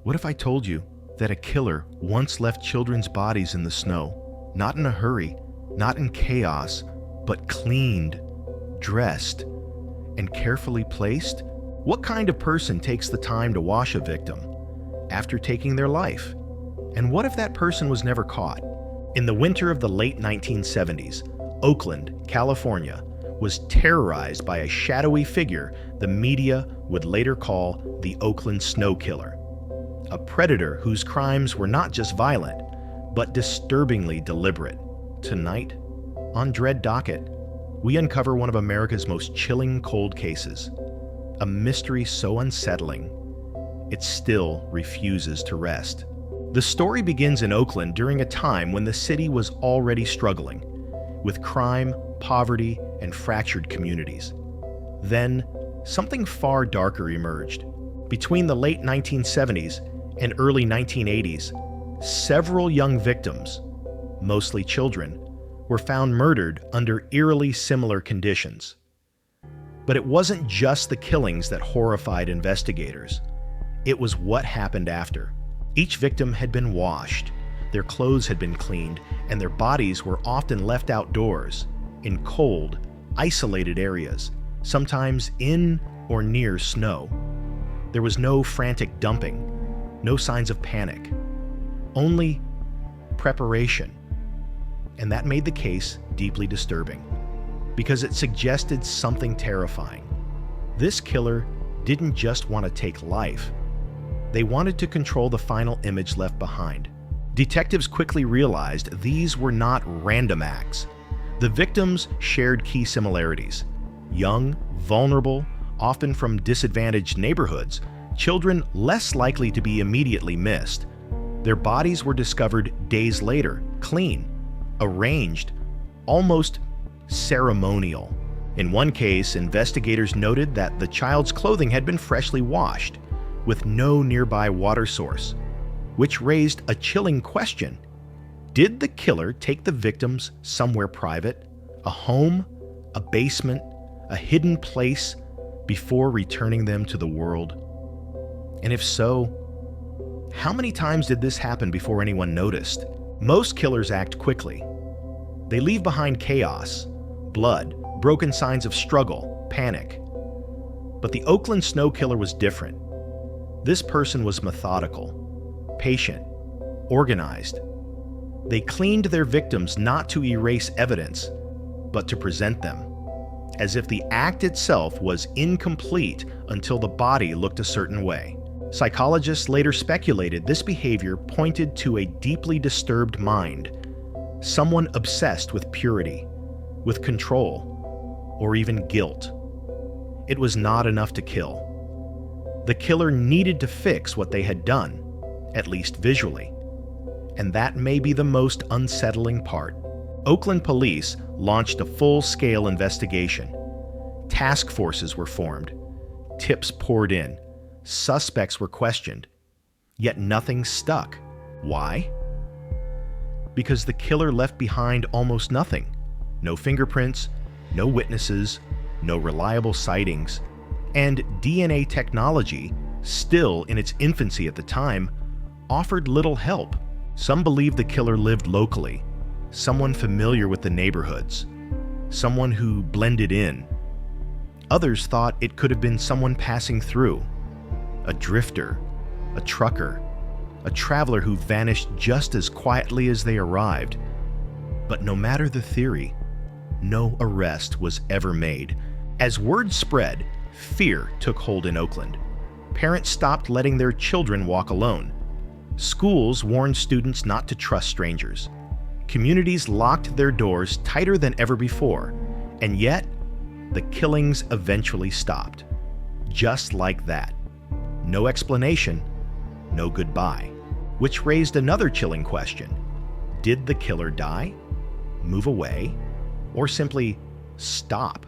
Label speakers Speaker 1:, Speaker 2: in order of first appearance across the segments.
Speaker 1: What if I told you that a killer once left children's bodies in the snow, not in a hurry, not in chaos, but cleaned, dressed, and carefully placed? What kind of person takes the time to wash a victim after taking their life? And what if that person was never caught? In the winter of the late 1970s, Oakland, California, was terrorized by a shadowy figure the media would later call the Oakland Snow Killer, a predator whose crimes were not just violent, but disturbingly deliberate. Tonight, on Dread Docket, we uncover one of America's most chilling cold cases, a mystery so unsettling, it still refuses to rest. The story begins in Oakland during a time when the city was already struggling with crime, poverty, and fractured communities. Then, something far darker emerged. Between the late 1970s and early 1980s, several young victims, mostly children, were found murdered under eerily similar conditions. But it wasn't just the killings that horrified investigators. It was what happened after. Each victim had been washed, their clothes had been cleaned, and their bodies were often left outdoors, in cold, isolated areas, sometimes in or near snow. There was no frantic dumping, no signs of panic, only preparation. And that made the case deeply disturbing, because it suggested something terrifying. This killer didn't just want to take life. They wanted to control the final image left behind. Detectives quickly realized these were not random acts. The victims shared key similarities. Young, vulnerable, often from disadvantaged neighborhoods, children less likely to be immediately missed. Their bodies were discovered days later, clean, arranged, almost ceremonial. In one case, investigators noted that the child's clothing had been freshly washed, with no nearby water source, which raised a chilling question. Did the killer take the victims somewhere private, a home, a basement, a hidden place, before returning them to the world? And if so, how many times did this happen before anyone noticed? Most killers act quickly. They leave behind chaos, blood, broken signs of struggle, panic. But the Oakland Snow Killer was different. This person was methodical, patient, organized. They cleaned their victims not to erase evidence, but to present them, as if the act itself was incomplete until the body looked a certain way. Psychologists later speculated this behavior pointed to a deeply disturbed mind, someone obsessed with purity, with control, or even guilt. It was not enough to kill. The killer needed to fix what they had done, at least visually. And that may be the most unsettling part. Oakland police launched a full-scale investigation. Task forces were formed. Tips poured in. Suspects were questioned. Yet nothing stuck. Why? Because the killer left behind almost nothing. No fingerprints, no witnesses, no reliable sightings. And DNA technology, still in its infancy at the time, offered little help. Some believed the killer lived locally, someone familiar with the neighborhoods, someone who blended in. Others thought it could have been someone passing through, a drifter, a trucker, a traveler who vanished just as quietly as they arrived. But no matter the theory, no arrest was ever made. As word spread, fear took hold in Oakland. Parents stopped letting their children walk alone. Schools warned students not to trust strangers. Communities locked their doors tighter than ever before, and yet, the killings eventually stopped. Just like that. No explanation, no goodbye. Which raised another chilling question. Did the killer die, move away, or simply stop?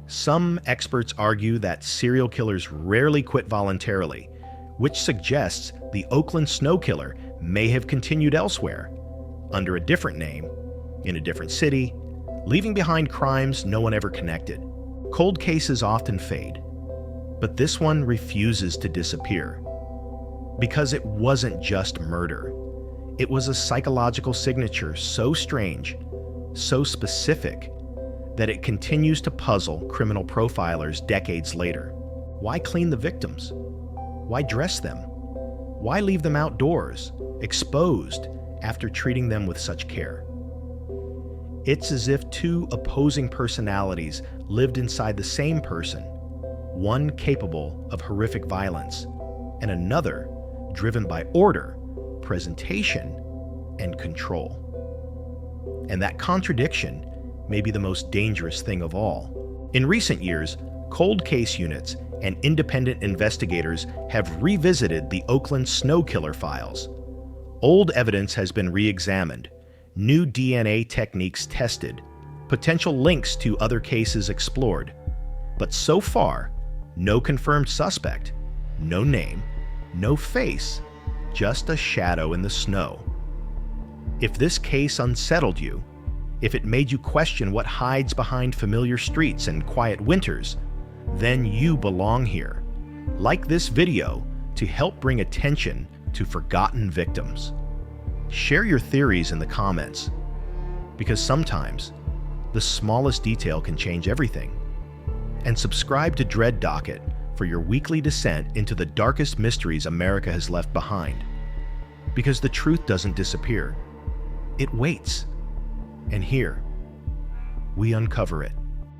Speaker 1: Some experts argue that serial killers rarely quit voluntarily, which suggests the Oakland Snow Killer may have continued elsewhere, under a different name, in a different city, leaving behind crimes no one ever connected. Cold cases often fade, but this one refuses to disappear. Because it wasn't just murder. It was a psychological signature so strange, so specific, that it continues to puzzle criminal profilers decades later. Why clean the victims? Why dress them? Why leave them outdoors, exposed, after treating them with such care? It's as if two opposing personalities lived inside the same person, one capable of horrific violence, and another driven by order, presentation, and control. And that contradiction may be the most dangerous thing of all. In recent years, cold case units and independent investigators have revisited the Oakland Snow Killer files. Old evidence has been re-examined, new DNA techniques tested, potential links to other cases explored. But so far, no confirmed suspect, no name, no face, just a shadow in the snow. If this case unsettled you, if it made you question what hides behind familiar streets and quiet winters, then you belong here. Like this video to help bring attention to forgotten victims. Share your theories in the comments, because sometimes the smallest detail can change everything. And subscribe to Dread Docket for your weekly descent into the darkest mysteries America has left behind. Because the truth doesn't disappear. It waits. And here, we uncover it.